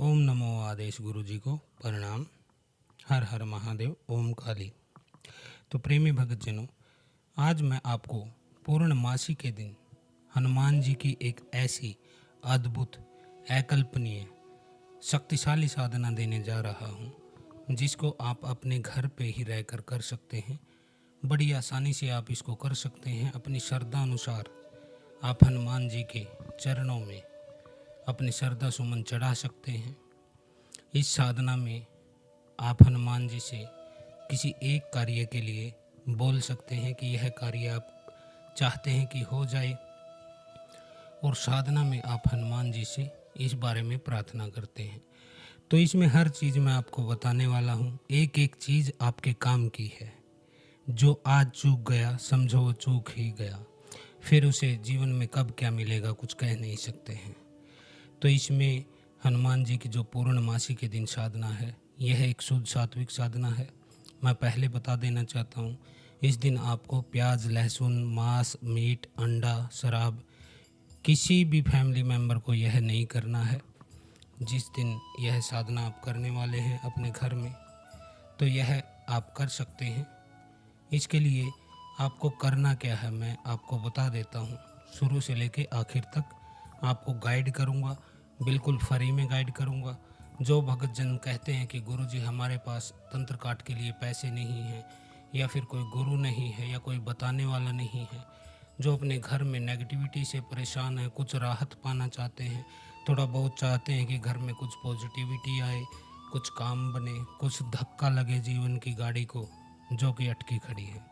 ओम नमो आदेश गुरु जी को प्रणाम। हर हर महादेव ओम काली। तो प्रेमी भक्तजनों, आज मैं आपको पूर्णमासी के दिन हनुमान जी की एक ऐसी अद्भुत, अकल्पनीय, शक्तिशाली साधना देने जा रहा हूँ जिसको आप अपने घर पे ही रहकर कर सकते हैं। बड़ी आसानी से आप इसको कर सकते हैं। अपनी श्रद्धा अनुसार आप हनुमान जी के चरणों में अपनी श्रद्धा सुमन चढ़ा सकते हैं। इस साधना में आप हनुमान जी से किसी एक कार्य के लिए बोल सकते हैं कि यह कार्य आप चाहते हैं कि हो जाए, और साधना में आप हनुमान जी से इस बारे में प्रार्थना करते हैं। तो इसमें हर चीज़ मैं आपको बताने वाला हूँ। एक एक चीज़ आपके काम की है। जो आज चूक गया समझो वो चूक ही गया, फिर उसे जीवन में कब क्या मिलेगा कुछ कह नहीं सकते हैं। तो इसमें हनुमान जी की जो पूर्णमासी के दिन साधना है, यह एक शुद्ध सात्विक साधना है। मैं पहले बता देना चाहता हूँ, इस दिन आपको प्याज, लहसुन, मांस, मीट, अंडा, शराब किसी भी फैमिली मेम्बर को यह नहीं करना है। जिस दिन यह साधना आप करने वाले हैं अपने घर में, तो यह आप कर सकते हैं। इसके लिए आपको करना क्या है मैं आपको बता देता हूँ। शुरू से लेके आखिर तक आपको गाइड करूँगा, बिल्कुल फ्री में गाइड करूँगा। जो भक्तजन कहते हैं कि गुरुजी हमारे पास तंत्र काट के लिए पैसे नहीं हैं, या फिर कोई गुरु नहीं है, या कोई बताने वाला नहीं है, जो अपने घर में नेगेटिविटी से परेशान है, कुछ राहत पाना चाहते हैं, थोड़ा बहुत चाहते हैं कि घर में कुछ पॉजिटिविटी आए, कुछ काम बने, कुछ धक्का लगे जीवन की गाड़ी को जो कि अटकी खड़ी है,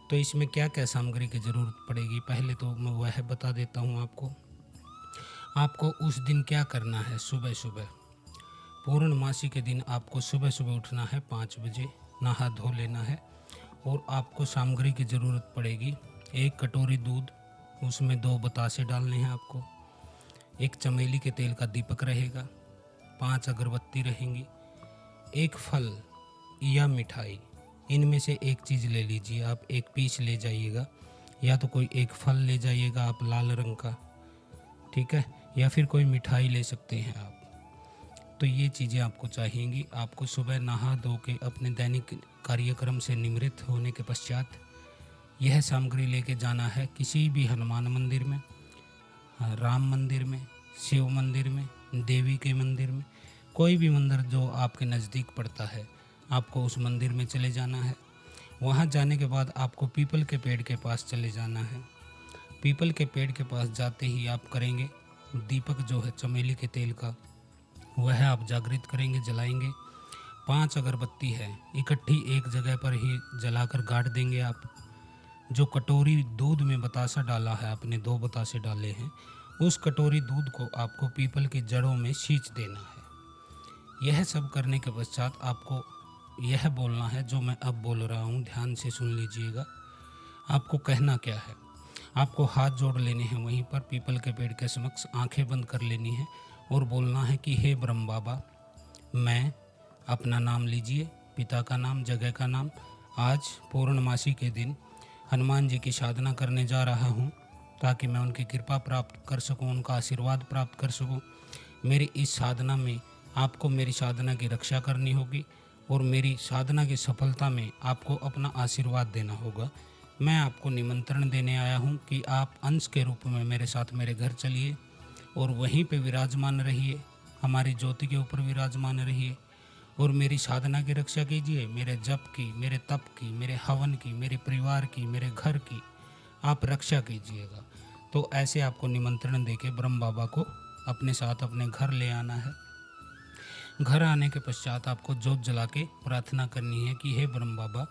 तो इसमें क्या क्या सामग्री की ज़रूरत पड़ेगी पहले तो मैं वह बता देता हूँ आपको। आपको उस दिन क्या करना है, सुबह सुबह पूर्णमासी के दिन आपको सुबह सुबह उठना है 5 बजे, नहा धो लेना है, और आपको सामग्री की ज़रूरत पड़ेगी 1 कटोरी दूध, उसमें 2 बतासे डालने हैं आपको, 1 चमेली के तेल का दीपक रहेगा, 5 अगरबत्ती रहेंगी, 1 फल या मिठाई, इनमें से एक चीज़ ले लीजिए आप। 1 पीस ले जाइएगा, या तो कोई 1 फल ले जाइएगा आप लाल रंग का, ठीक है, या फिर कोई मिठाई ले सकते हैं आप। तो ये चीज़ें आपको चाहिएंगी। आपको सुबह नहा धो के अपने दैनिक कार्यक्रम से निवृत्त होने के पश्चात यह सामग्री लेके जाना है किसी भी हनुमान मंदिर में, राम मंदिर में, शिव मंदिर में, देवी के मंदिर में, कोई भी मंदिर जो आपके नज़दीक पड़ता है, आपको उस मंदिर में चले जाना है। वहाँ जाने के बाद आपको पीपल के पेड़ के पास चले जाना है। पीपल के पेड़ के पास जाते ही आप करेंगे दीपक जो है चमेली के तेल का, वह आप जागृत करेंगे, जलाएंगे। 5 अगरबत्ती है इकट्ठी एक जगह पर ही जलाकर गाड़ देंगे आप। जो कटोरी दूध में बतासा डाला है, आपने 2 बतासे डाले हैं, उस कटोरी दूध को आपको पीपल की जड़ों में सींच देना है। यह सब करने के पश्चात आपको यह बोलना है जो मैं अब बोल रहा हूँ, ध्यान से सुन लीजिएगा। आपको कहना क्या है, आपको हाथ जोड़ लेने हैं वहीं पर पीपल के पेड़ के समक्ष, आंखें बंद कर लेनी है और बोलना है कि हे ब्रह्म बाबा, मैं, अपना नाम लीजिए, पिता का नाम, जगह का नाम, आज पूर्णमासी के दिन हनुमान जी की साधना करने जा रहा हूँ ताकि मैं उनकी कृपा प्राप्त कर सकूँ, उनका आशीर्वाद प्राप्त कर सकूँ। मेरी इस साधना में आपको मेरी साधना की रक्षा करनी होगी, और मेरी साधना की सफलता में आपको अपना आशीर्वाद देना होगा। मैं आपको निमंत्रण देने आया हूँ कि आप अंश के रूप में मेरे साथ मेरे घर चलिए और वहीं पे विराजमान रहिए, हमारी ज्योति के ऊपर विराजमान रहिए, और मेरी साधना की रक्षा कीजिए। मेरे जप की, मेरे तप की, मेरे हवन की, मेरे परिवार की, मेरे घर की आप रक्षा कीजिएगा। तो ऐसे आपको निमंत्रण देके ब्रह्म बाबा को अपने साथ अपने घर ले आना है। घर आने के पश्चात आपको जोत जला के प्रार्थना करनी है कि हे ब्रह्म बाबा,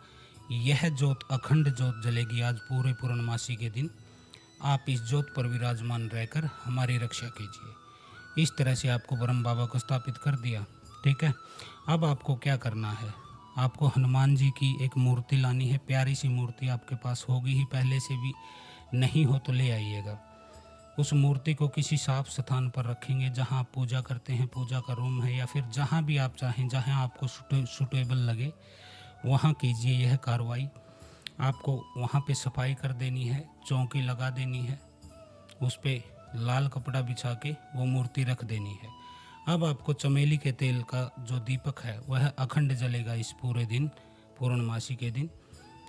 यह जोत अखंड जोत जलेगी आज पूरे पूर्णमासी के दिन, आप इस जोत पर विराजमान रहकर हमारी रक्षा कीजिए। इस तरह से आपको ब्रह्म बाबा को स्थापित कर दिया, ठीक है। अब आपको क्या करना है, आपको हनुमान जी की एक मूर्ति लानी है, प्यारी सी मूर्ति आपके पास होगी ही पहले से भी, नहीं हो तो ले आइएगा। उस मूर्ति को किसी साफ स्थान पर रखेंगे जहां आप पूजा करते हैं, पूजा का रूम है, या फिर जहां भी आप चाहें, जहां आपको सुटेबल लगे वहां कीजिए यह कार्रवाई। आपको वहां पे सफाई कर देनी है, चौकी लगा देनी है, उस पर लाल कपड़ा बिछा के वो मूर्ति रख देनी है। अब आपको चमेली के तेल का जो दीपक है वह अखंड जलेगा इस पूरे दिन, पूर्णमासी के दिन।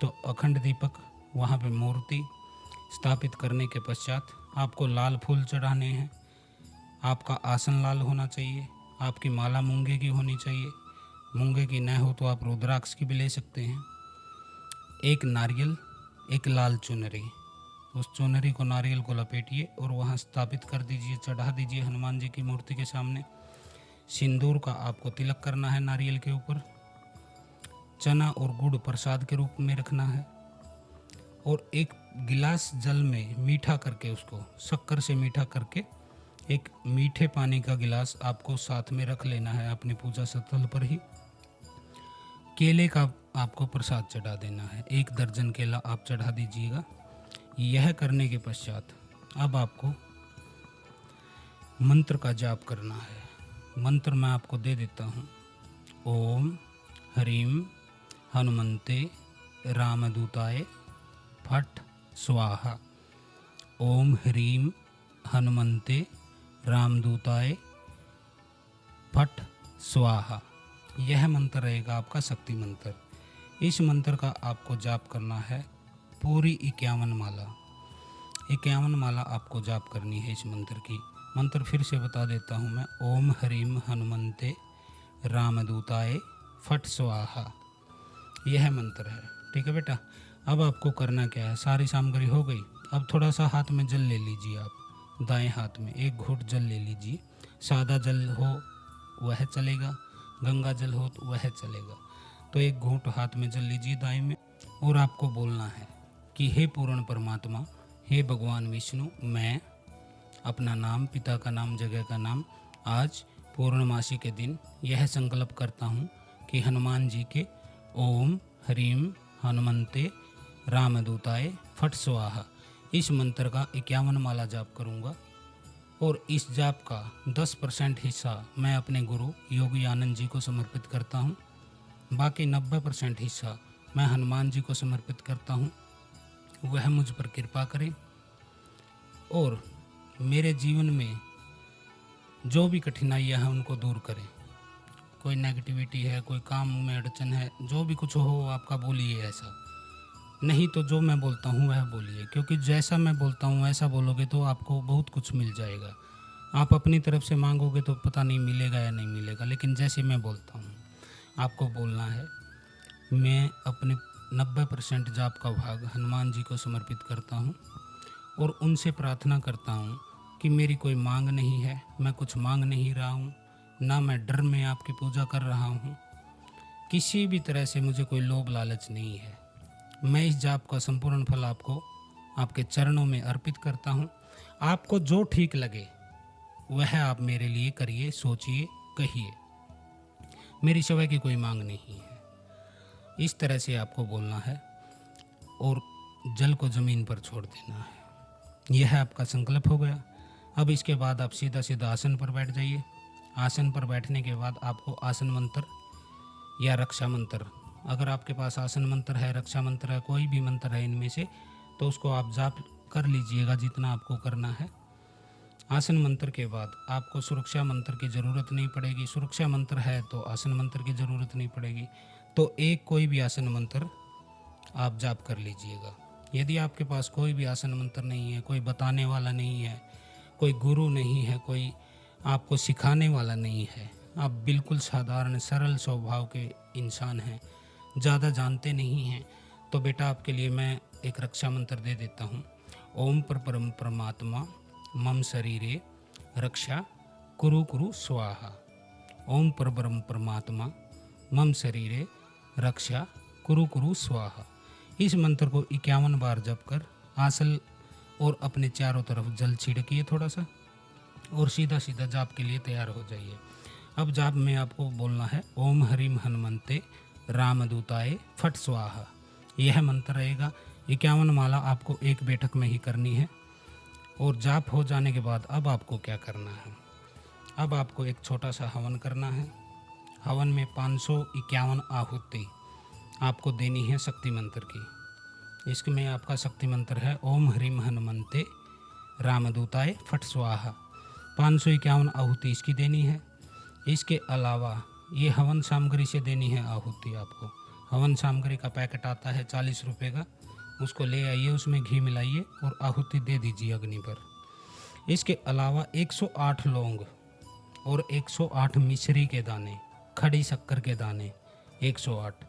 तो अखंड दीपक वहाँ पे मूर्ति स्थापित करने के पश्चात आपको लाल फूल चढ़ाने हैं। आपका आसन लाल होना चाहिए, आपकी माला मूंगे की होनी चाहिए। मूंगे की न हो तो आप रुद्राक्ष की भी ले सकते हैं। एक नारियल, एक लाल चुनरी, उस चुनरी को नारियल को लपेटिए और वहाँ स्थापित कर दीजिए, चढ़ा दीजिए हनुमान जी की मूर्ति के सामने। सिंदूर का आपको तिलक करना है नारियल के ऊपर। चना और गुड़ प्रसाद के रूप में रखना है और एक गिलास जल में मीठा करके, उसको शक्कर से मीठा करके एक मीठे पानी का गिलास आपको साथ में रख लेना है अपनी पूजा स्थल पर ही। केले का आपको प्रसाद चढ़ा देना है, 1 दर्जन केला आप चढ़ा दीजिएगा। यह करने के पश्चात अब आपको मंत्र का जाप करना है। मंत्र मैं आपको दे देता हूँ। ओम ह्रीम हनुमंते रामदूताय फट स्वाहा। ओम ह्रीम हनुमंते रामदूताय फट स्वाहा। यह मंत्र रहेगा आपका शक्ति मंत्र। इस मंत्र का आपको जाप करना है पूरी 51 माला। 51 माला आपको जाप करनी है इस मंत्र की। मंत्र फिर से बता देता हूँ मैं। ओम ह्रीम हनुमंते रामदूताय फट स्वाहा, यह मंत्र है। ठीक है बेटा। अब आपको करना क्या है, सारी सामग्री हो गई। अब थोड़ा सा हाथ में जल ले लीजिए आप, दाएं हाथ में एक घूंट जल ले लीजिए। सादा जल हो वह चलेगा, गंगा जल हो तो वह चलेगा। तो एक घूंट हाथ में जल लीजिए दाएं में और आपको बोलना है कि हे पूर्ण परमात्मा, हे भगवान विष्णु, मैं अपना नाम, पिता का नाम, जगह का नाम, आज पूर्णमासी के दिन यह संकल्प करता हूँ कि हनुमान जी के ओम ह्रीम हनुमंते रामदूताय फट स्वाहा इस मंत्र का 51 माला जाप करूँगा। और इस जाप का 10% हिस्सा मैं अपने गुरु योगी आनंद जी को समर्पित करता हूँ। बाकी 90% हिस्सा मैं हनुमान जी को समर्पित करता हूँ। वह मुझ पर कृपा करें और मेरे जीवन में जो भी कठिनाइयाँ हैं उनको दूर करें। कोई नेगेटिविटी है, कोई काम में अड़चन है, जो भी कुछ हो आपका बोलिए ऐसा। नहीं तो जो मैं बोलता हूँ वह बोलिए, क्योंकि जैसा मैं बोलता हूँ वैसा बोलोगे तो आपको बहुत कुछ मिल जाएगा। आप अपनी तरफ से मांगोगे तो पता नहीं मिलेगा या नहीं मिलेगा, लेकिन जैसे मैं बोलता हूँ आपको बोलना है। मैं अपने 90% जाप का भाग हनुमान जी को समर्पित करता हूँ और उनसे प्रार्थना करता हूँ कि मेरी कोई मांग नहीं है, मैं कुछ मांग नहीं रहा हूँ, ना मैं डर में आपकी पूजा कर रहा हूँ। किसी भी तरह से मुझे कोई लोभ लालच नहीं है। मैं इस जाप का संपूर्ण फल आपको आपके चरणों में अर्पित करता हूँ। आपको जो ठीक लगे वह आप मेरे लिए करिए, सोचिए, कहिए। मेरी सिवाय की कोई मांग नहीं है। इस तरह से आपको बोलना है और जल को ज़मीन पर छोड़ देना है। यह आपका संकल्प हो गया। अब इसके बाद आप सीधा सीधा आसन पर बैठ जाइए। आसन पर बैठने के बाद आपको आसन मंत्र या रक्षा मंत्र, अगर आपके पास आसन मंत्र है, रक्षा मंत्र है, कोई भी मंत्र है इनमें से, तो उसको आप जाप कर लीजिएगा जितना आपको करना है। आसन मंत्र के बाद आपको सुरक्षा मंत्र की ज़रूरत नहीं पड़ेगी। सुरक्षा मंत्र है तो आसन मंत्र की ज़रूरत नहीं पड़ेगी। तो एक कोई भी आसन मंत्र आप जाप कर लीजिएगा। यदि आपके पास कोई भी आसन मंत्र नहीं है, कोई बताने वाला नहीं है, कोई गुरु नहीं है, कोई आपको सिखाने वाला नहीं है, आप बिल्कुल साधारण सरल स्वभाव के इंसान हैं, ज़्यादा जानते नहीं हैं, तो बेटा आपके लिए मैं एक रक्षा मंत्र दे देता हूँ। ओम परम परमात्मा मम शरीरे रक्षा कुरु कुरु स्वाहा। ओम परम परमात्मा मम शरीरे रक्षा कुरु कुरु स्वाहा। इस मंत्र को 51 बार जप कर आसन और अपने चारों तरफ जल छिड़किए थोड़ा सा और सीधा सीधा जाप के लिए तैयार हो जाइए। अब जाप में आपको बोलना है ओम ह्रीम हनुमंते रामदूताय फट स्वाहा। यह मंत्र रहेगा। 51 माला आपको एक बैठक में ही करनी है। और जाप हो जाने के बाद अब आपको क्या करना है, अब आपको एक छोटा सा हवन करना है। हवन में 551 आहुति आपको देनी है शक्ति मंत्र की। इसमें आपका शक्ति मंत्र है ओम ह्रीम हनुमंते रामदूताय फट स्वाहा। 551 आहुति इसकी देनी है। इसके अलावा ये हवन सामग्री से देनी है आहुति आपको। हवन सामग्री का पैकेट आता है 40 रुपये का, उसको ले आइए, उसमें घी मिलाइए और आहुति दे दीजिए अग्नि पर। इसके अलावा 108 लौंग और 108 मिश्री के दाने, खड़ी शक्कर के दाने 108,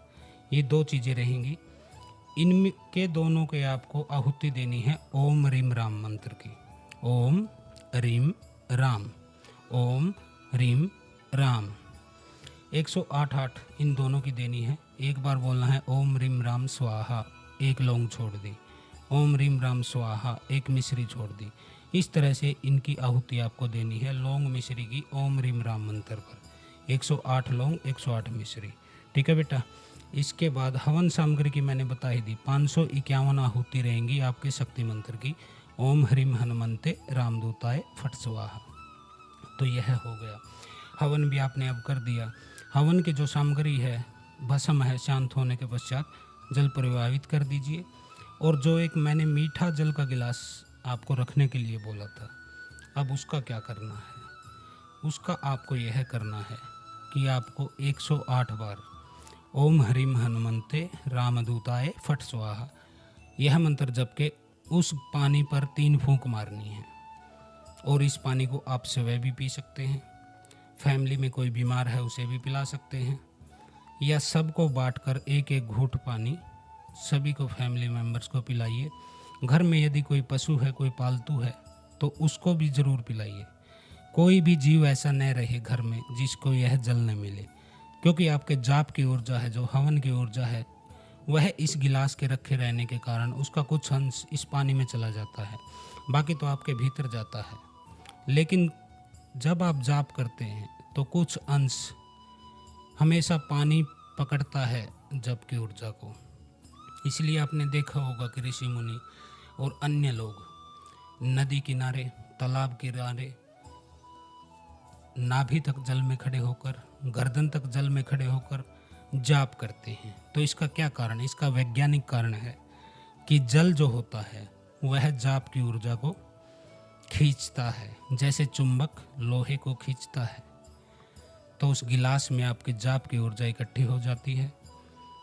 ये 2 चीज़ें रहेंगी। इनके दोनों के आपको आहुति देनी है ओम रीम राम मंत्र की। ओम रीम राम, ओम रीम राम, 108 इन दोनों की देनी है। एक बार बोलना है ओम रीम राम स्वाहा, एक लौंग छोड़ दी, ओम रीम राम स्वाहा, एक मिश्री छोड़ दी। इस तरह से इनकी आहुति आपको देनी है लौंग मिश्री की ओम रीम राम मंत्र पर। 108 लौंग, 108 मिश्री, ठीक है बेटा। इसके बाद हवन सामग्री की मैंने बता ही दी, 551 आहुति रहेंगी आपके शक्ति मंत्र की। ओम ह्रीम हनुमंते रामदूताय फट स्वाहा। तो यह हो गया हवन भी आपने अब कर दिया। हवन की जो सामग्री है, भस्म है, शांत होने के पश्चात जल प्रवाहित कर दीजिए। और जो एक मैंने मीठा जल का गिलास आपको रखने के लिए बोला था, अब उसका क्या करना है? उसका आपको यह करना है कि आपको 108 बार ओम ह्रीम हनुमंते रामदूताय फट स्वाहा यह मंत्र जप के उस पानी पर 3 फूंक मारनी है। और इस पानी को आप स्वयं भी पी सकते हैं, फैमिली में कोई बीमार है उसे भी पिला सकते हैं, या सबको बांटकर एक एक घूंट पानी सभी को, फैमिली मेम्बर्स को पिलाइए। घर में यदि कोई पशु है, कोई पालतू है, तो उसको भी ज़रूर पिलाइए। कोई भी जीव ऐसा न रहे घर में जिसको यह जल न मिले, क्योंकि आपके जाप की ऊर्जा है, जो हवन की ऊर्जा है, वह इस गिलास के रखे रहने के कारण उसका कुछ अंश इस पानी में चला जाता है, बाकी तो आपके भीतर जाता है। लेकिन जब आप जाप करते हैं तो कुछ अंश हमेशा पानी पकड़ता है जप की ऊर्जा को। इसलिए आपने देखा होगा कि ऋषि मुनि और अन्य लोग नदी किनारे, तालाब किनारे, नाभि तक जल में खड़े होकर, गर्दन तक जल में खड़े होकर जाप करते हैं। तो इसका क्या कारण है? इसका वैज्ञानिक कारण है कि जल जो होता है वह जाप की ऊर्जा को खींचता है, जैसे चुंबक लोहे को खींचता है। तो उस गिलास में आपकी जाप की ऊर्जा इकट्ठी हो जाती है,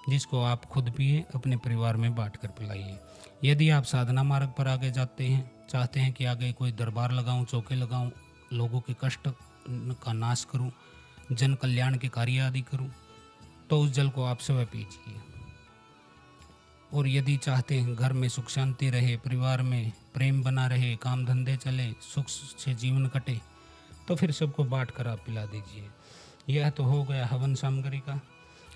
जिसको आप खुद पिए, अपने परिवार में बांट कर पिलाइए। यदि आप साधना मार्ग पर आगे जाते हैं, चाहते हैं कि आगे कोई दरबार लगाऊं, चौके लगाऊं, लोगों के कष्ट का नाश करूं, जन कल्याण के कार्य आदि करूं, तो उस जल को आप स्वयं पीजिए। और यदि चाहते हैं घर में सुख शांति रहे, परिवार में प्रेम बना रहे, काम धंधे चले, सुख से जीवन कटे, तो फिर सबको बांट कर आप पिला दीजिए। यह तो हो गया हवन सामग्री का।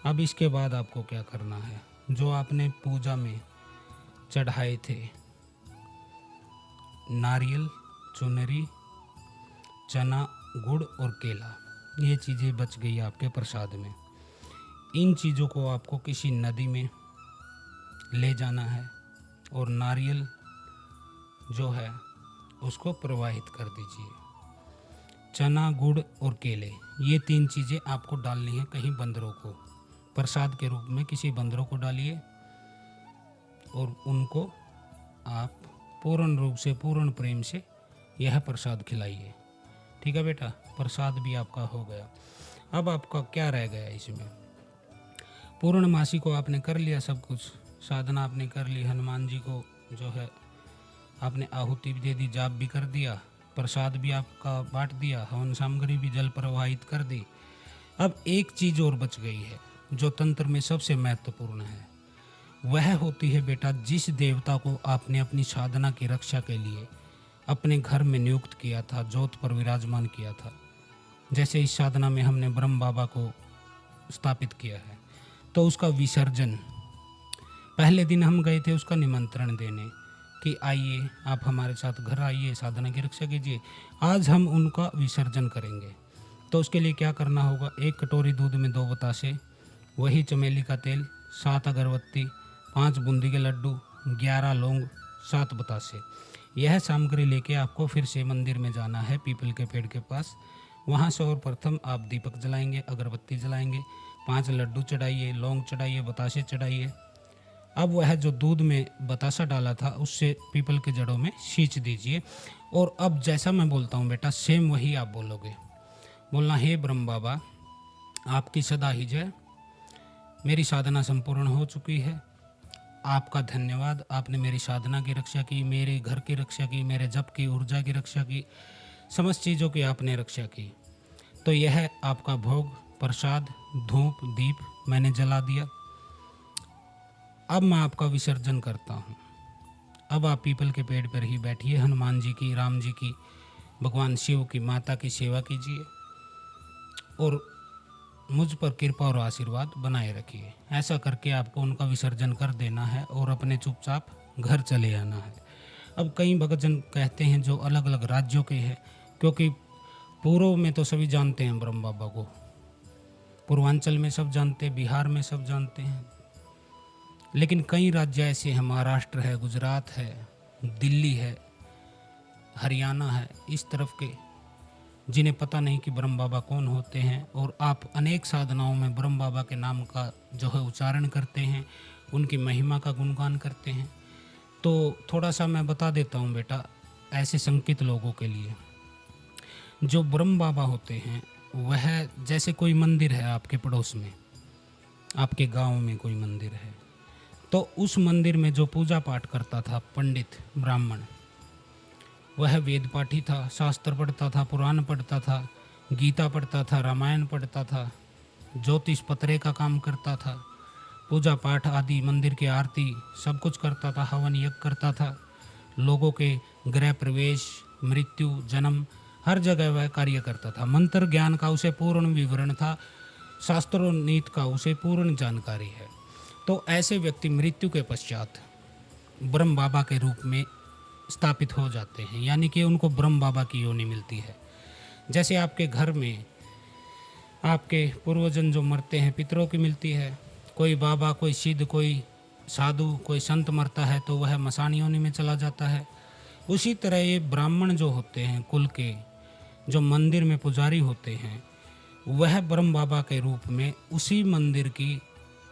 अब इसके बाद आपको क्या करना है? जो आपने पूजा में चढ़ाए थे नारियल, चुनरी, चना, गुड़ और केला, ये चीज़ें बच गई आपके प्रसाद में। इन चीज़ों को आपको किसी नदी में ले जाना है और नारियल जो है उसको प्रवाहित कर दीजिए। चना, गुड़ और केले, ये 3 चीज़ें आपको डालनी है कहीं बंदरों को, प्रसाद के रूप में किसी बंदरों को डालिए और उनको आप पूर्ण रूप से, पूर्ण प्रेम से यह प्रसाद खिलाइए। ठीक है बेटा, प्रसाद भी आपका हो गया। अब आपका क्या रह गया इसमें? पूर्णमासी को आपने कर लिया सब कुछ, साधना आपने कर ली, हनुमान जी को जो है आपने आहुति भी दे दी, जाप भी कर दिया, प्रसाद भी आपका बांट दिया, हवन सामग्री भी जल प्रवाहित कर दी। अब एक चीज़ और बच गई है जो तंत्र में सबसे महत्वपूर्ण है। वह होती है बेटा, जिस देवता को आपने अपनी साधना की रक्षा के लिए अपने घर में नियुक्त किया था, जोत पर विराजमान किया था। जैसे इस साधना में हमने ब्रह्म बाबा को स्थापित किया है, तो उसका विसर्जन, पहले दिन हम गए थे उसका निमंत्रण देने कि आइए आप हमारे साथ घर आइए, साधना की रक्षा कीजिए। आज हम उनका विसर्जन करेंगे। तो उसके लिए क्या करना होगा? 1 कटोरी दूध में 2 बतासे, वही चमेली का तेल, 7 अगरबत्ती, 5 बूंदी के लड्डू, 11 लौंग, 7 बतासे, यह सामग्री लेके आपको फिर से मंदिर में जाना है, पीपल के पेड़ के पास। वहाँ से और प्रथम आप दीपक जलाएंगे, अगरबत्ती जलाएंगे, 5 लड्डू चढ़ाइए, लौंग चढ़ाइए, बतासे चढ़ाइए। अब वह जो दूध में बतासा डाला था उससे पीपल के जड़ों में सींच दीजिए। और अब जैसा मैं बोलता हूँ बेटा, सेम वही आप बोलोगे। बोलना, हे ब्रह्म बाबा, आपकी सदा ही जय। मेरी साधना संपूर्ण हो चुकी है। आपका धन्यवाद, आपने मेरी साधना की रक्षा की, मेरे घर की रक्षा की, मेरे जप की ऊर्जा की रक्षा की, समस्त चीज़ों की आपने रक्षा की। तो यह आपका भोग, प्रसाद, धूप, दीप मैंने जला दिया। अब मैं आपका विसर्जन करता हूँ। अब आप पीपल के पेड़ पर ही बैठिए, हनुमान जी की, राम जी की, भगवान शिव की, माता की सेवा कीजिए और मुझ पर कृपा और आशीर्वाद बनाए रखिए। ऐसा करके आपको उनका विसर्जन कर देना है और अपने चुपचाप घर चले आना है। अब कई भक्तजन कहते हैं जो अलग अलग राज्यों के हैं, क्योंकि पूर्व में तो सभी जानते हैं ब्रह्म बाबा को, पूर्वांचल में सब जानते हैं, बिहार में सब जानते हैं, लेकिन कई राज्य ऐसे हैं, महाराष्ट्र है, गुजरात है, दिल्ली है, हरियाणा है, इस तरफ के, जिन्हें पता नहीं कि ब्रह्म बाबा कौन होते हैं। और आप अनेक साधनाओं में ब्रह्म बाबा के नाम का जो है उच्चारण करते हैं, उनकी महिमा का गुणगान करते हैं। तो थोड़ा सा मैं बता देता हूँ बेटा, ऐसे शंकित लोगों के लिए। जो ब्रह्म बाबा होते हैं वह जैसे कोई मंदिर है आपके पड़ोस में, आपके गांव में कोई मंदिर है, तो उस मंदिर में जो पूजा पाठ करता था पंडित ब्राह्मण, वह वेद पाठी था, शास्त्र पढ़ता था, पुराण पढ़ता था, गीता पढ़ता था, रामायण पढ़ता था, ज्योतिष पतरे का काम करता था, पूजा पाठ आदि मंदिर की आरती सब कुछ करता था, हवन यज्ञ करता था, लोगों के गृह प्रवेश, मृत्यु, जन्म हर जगह वह कार्य करता था। मंत्र ज्ञान का उसे पूर्ण विवरण था, शास्त्रों नीति का उसे पूर्ण जानकारी है। तो ऐसे व्यक्ति मृत्यु के पश्चात ब्रह्म बाबा के रूप में स्थापित हो जाते हैं, यानी कि उनको ब्रह्म बाबा की योनि मिलती है। जैसे आपके घर में आपके पूर्वजन जो मरते हैं, पितरों की मिलती है, कोई बाबा, कोई सिद्ध, कोई साधु, कोई संत मरता है तो वह मसान योनि में चला जाता है। उसी तरह ये ब्राह्मण जो होते हैं कुल के, जो मंदिर में पुजारी होते हैं, वह ब्रह्म बाबा के रूप में उसी मंदिर की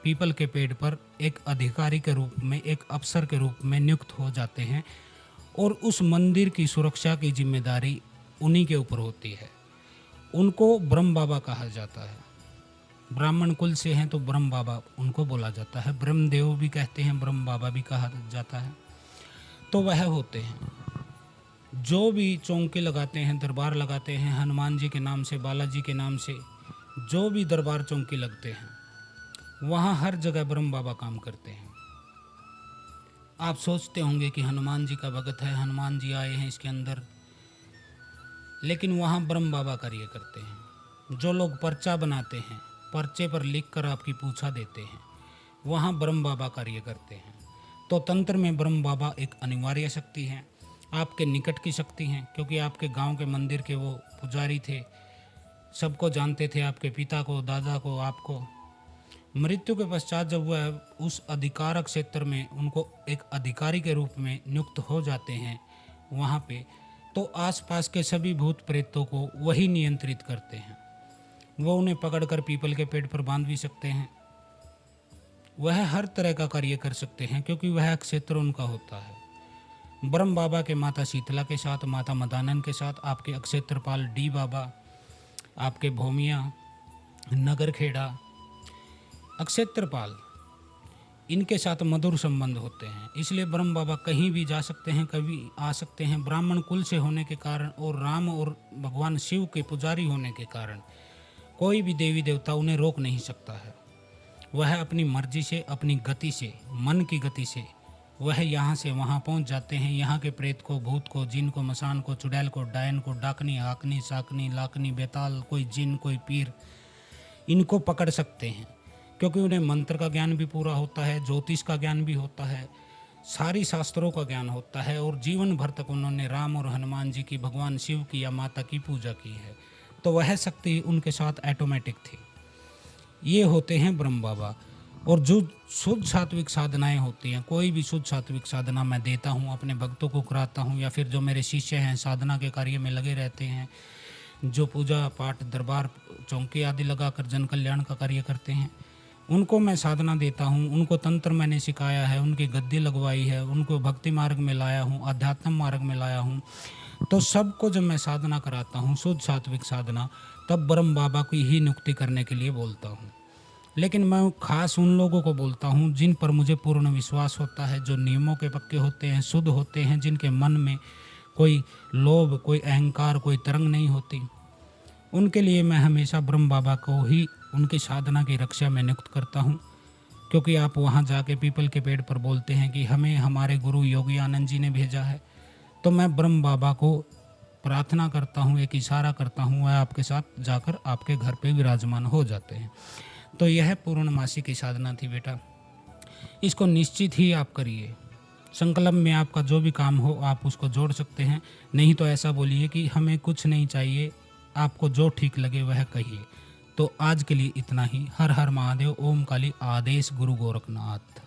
पीपल के पेड़ पर एक अधिकारी के रूप में, एक अफसर के रूप में नियुक्त हो जाते हैं और उस मंदिर की सुरक्षा की जिम्मेदारी उन्हीं के ऊपर होती है। उनको ब्रह्म बाबा कहा जाता है। ब्राह्मण कुल से हैं तो ब्रह्म बाबा उनको बोला जाता है। ब्रह्मदेव भी कहते हैं, ब्रह्म बाबा भी कहा जाता है। तो वह होते हैं जो भी चौंके लगाते हैं, दरबार लगाते हैं, हनुमान जी के नाम से, बालाजी के नाम से जो भी दरबार चौंके लगते हैं, वहाँ हर जगह ब्रह्म बाबा काम करते हैं। आप सोचते होंगे कि हनुमान जी का भगत है, हनुमान जी आए हैं इसके अंदर, लेकिन वहाँ ब्रह्म बाबा कार्य करते हैं। जो लोग पर्चा बनाते हैं, पर्चे पर लिखकर आपकी पूछा देते हैं, वहाँ ब्रह्म बाबा कार्य करते हैं। तो तंत्र में ब्रह्म बाबा एक अनिवार्य शक्ति है, आपके निकट की शक्ति हैं, क्योंकि आपके गांव के मंदिर के वो पुजारी थे, सबको जानते थे, आपके पिता को, दादा को, आपको। मृत्यु के पश्चात जब वह उस अधिकारक क्षेत्र में उनको एक अधिकारी के रूप में नियुक्त हो जाते हैं वहाँ पे, तो आसपास के सभी भूत प्रेतों को वही नियंत्रित करते हैं। वो उन्हें पकड़कर पीपल के पेड़ पर बांध भी सकते हैं। वह हर तरह का कार्य कर सकते हैं क्योंकि वह क्षेत्र उनका होता है। ब्रह्म बाबा के माता शीतला के साथ, माता मदानन के साथ, आपके अक्षेत्रपाल डी बाबा, आपके भूमिया, नगर खेड़ा, अक्षेत्रपाल, इनके साथ मधुर संबंध होते हैं। इसलिए ब्रह्म बाबा कहीं भी जा सकते हैं, कभी आ सकते हैं। ब्राह्मण कुल से होने के कारण और राम और भगवान शिव के पुजारी होने के कारण कोई भी देवी देवता उन्हें रोक नहीं सकता है। वह अपनी मर्जी से, अपनी गति से, मन की गति से वह यहाँ से वहाँ पहुँच जाते हैं। यहाँ के प्रेत को, भूत को, जिन को, मसान को, चुड़ैल को, डायन को, डाकनी, हाकनी, साकनी, लाकनी, बेताल, कोई जिन, कोई पीर, इनको पकड़ सकते हैं क्योंकि उन्हें मंत्र का ज्ञान भी पूरा होता है, ज्योतिष का ज्ञान भी होता है, सारी शास्त्रों का ज्ञान होता है और जीवन भर तक उन्होंने राम और हनुमान जी की, भगवान शिव की या माता की पूजा की है। तो वह शक्ति उनके साथ ऑटोमेटिक थी। ये होते हैं ब्रह्म बाबा। और जो शुद्ध सात्विक साधनाएं होती हैं, कोई भी शुद्ध सात्विक साधना मैं देता हूँ, अपने भक्तों को कराता हूँ, या फिर जो मेरे शिष्य हैं साधना के कार्य में लगे रहते हैं, जो पूजा पाठ, दरबार, चौकी आदि लगाकर जन कल्याण का कार्य करते हैं, उनको मैं साधना देता हूँ। उनको तंत्र मैंने सिखाया है, उनकी गद्दी लगवाई है, उनको भक्ति मार्ग में लाया हूँ, आध्यात्म मार्ग में लाया हूँ, तो सबको जब मैं साधना कराता हूँ, शुद्ध सात्विक साधना, तब ब्रह्म बाबा की ही नियुक्ति करने के लिए बोलता हूँ। लेकिन मैं खास उन लोगों को बोलता हूँ जिन पर मुझे पूर्ण विश्वास होता है, जो नियमों के पक्के होते हैं, शुद्ध होते हैं, जिनके मन में कोई लोभ, कोई अहंकार, कोई तरंग नहीं होती। उनके लिए मैं हमेशा ब्रह्म बाबा को ही उनकी साधना की रक्षा में नियुक्त करता हूँ। क्योंकि आप वहाँ जाके पीपल के पेड़ पर बोलते हैं कि हमें हमारे गुरु योगी आनंद जी ने भेजा है, तो मैं ब्रह्म बाबा को प्रार्थना करता हूँ, एक इशारा करता हूँ, वह आपके साथ जाकर आपके घर पे विराजमान हो जाते हैं। तो यह पूर्णमासी की साधना थी बेटा, इसको निश्चित ही आप करिए। संकल्प में आपका जो भी काम हो आप उसको जोड़ सकते हैं, नहीं तो ऐसा बोलिए कि हमें कुछ नहीं चाहिए, आपको जो ठीक लगे वह कहिए। तो आज के लिए इतना ही। हर हर महादेव। ओम काली। आदेश गुरु गोरखनाथ।